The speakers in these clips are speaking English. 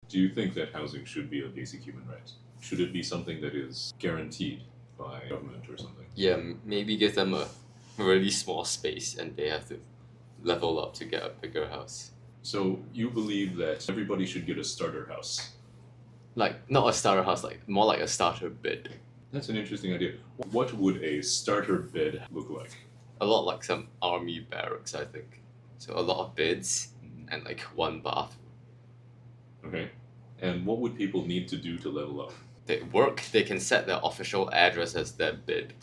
Do you think that housing should be a basic human right? Should it be something that is guaranteed by government or something? Yeah, maybe give them a really small space and they have to level up to get a bigger house. So you believe that everybody should get a starter house? Like, not a starter house, like more like a starter bed. That's an interesting idea. What would a starter bed look like? A lot like some army barracks, I think. So a lot of beds and like one bathroom. Okay. And what would people need to do to level up? They can set their official address as their bid.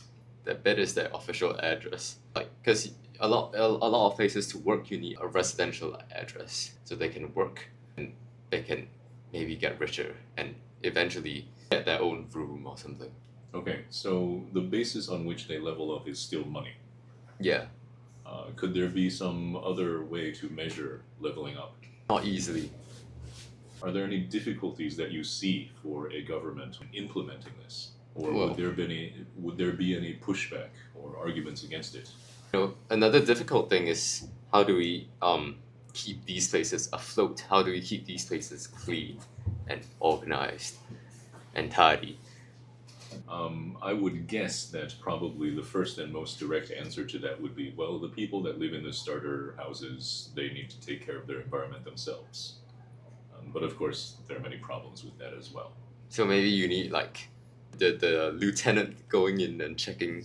Their bid is their official address. Like, because a lot of places to work, you need a residential address. So they can work and they can maybe get richer and eventually get their own room or something. Okay, so the basis on which they level up is still money. Yeah. Could there be some other way to measure leveling up? Not easily. Are there any difficulties that you see for a government implementing this? Or Well, would there be any pushback or arguments against it? Another difficult thing is how do we keep these places afloat? How do we keep these places clean and organized and tidy? I would guess that probably the first and most direct answer to that would be, well, the people that live in the starter houses, they need to take care of their environment themselves. But of course, there are many problems with that as well. So maybe you need like the lieutenant going in and checking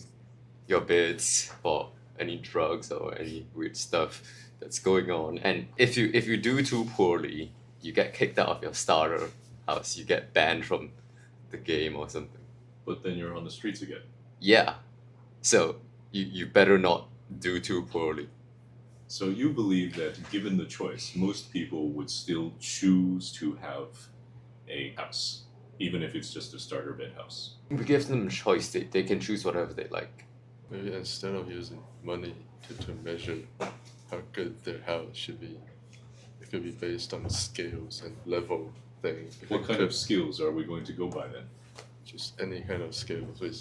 your beds for any drugs or any weird stuff that's going on. And if you do too poorly, you get kicked out of your starter house. You get banned from the game or something. But then you're on the streets again. Yeah. So you better not do too poorly. So you believe that given the choice, most people would still choose to have a house, even if it's just a starter bed house. We give them a choice. They can choose whatever they like. Maybe instead of using money to measure how good their house should be, it could be based on skills and level thing. What kind of skills are we going to go by then? Just any kind of skills. We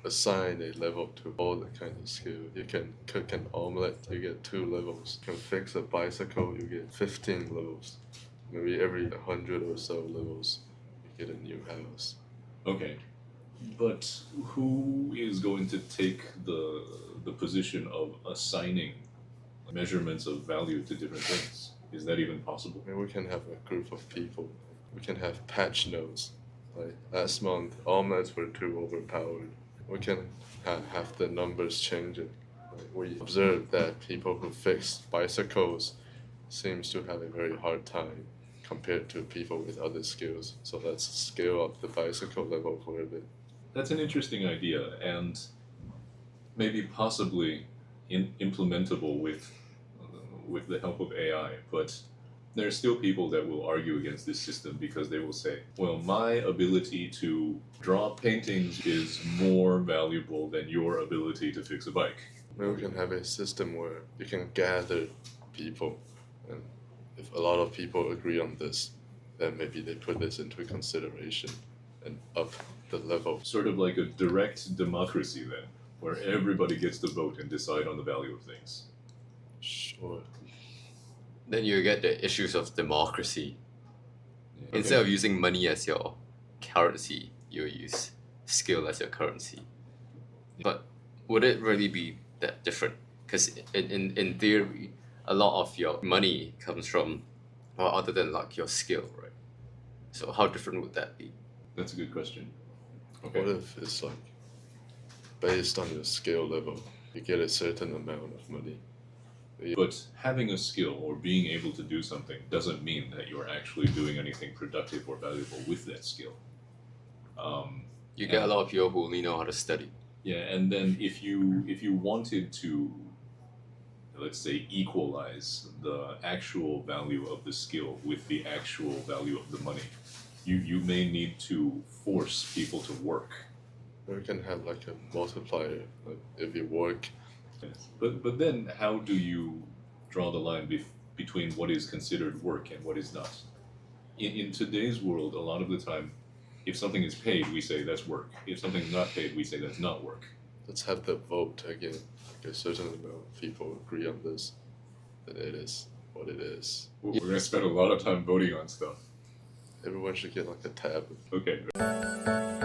assign a level to all the kind of skill. You can cook an omelette, you get 2 levels. You can fix a bicycle, you get 15 levels. Maybe every 100 or so levels, you get a new house. Okay. But who is going to take the position of assigning measurements of value to different things? Is that even possible? Maybe we can have a group of people. We can have patch notes. Like last month, omelets were too overpowered. We can have the numbers changing. Like we observed that people who fix bicycles seems to have a very hard time compared to people with other skills. So let's scale up the bicycle level for a bit. That's an interesting idea, and maybe possibly implementable with the help of AI, but there are still people that will argue against this system because they will say, well, my ability to draw paintings is more valuable than your ability to fix a bike. Maybe we can have a system where you can gather people, and if a lot of people agree on this, then maybe they put this into consideration and up the level. Sort of like a direct democracy then, where everybody gets to vote and decide on the value of things. Sure. Then you get the issues of democracy. Okay. Instead of using money as your currency, you use skill as your currency. But would it really be that different? Because in theory, a lot of your money comes from, well, other than like your skill, right? So how different would that be? That's a good question. Okay. What if it's like based on your skill level, you get a certain amount of money? But having a skill or being able to do something doesn't mean that you're actually doing anything productive or valuable with that skill. You get a lot of people who only know how to study. Yeah, and then if you wanted to, let's say, equalize the actual value of the skill with the actual value of the money, you may need to force people to work. Or you can have like a multiplier. Like if you work. Yes. But then how do you draw the line between what is considered work and what is not? In today's world, a lot of the time, if something is paid, we say that's work. If something's not paid, we say that's not work. Let's have the vote again. Like a certain amount of people agree on this, then it is what it is. We're going to spend a lot of time voting on stuff. everyone should get like a tablet. Okay.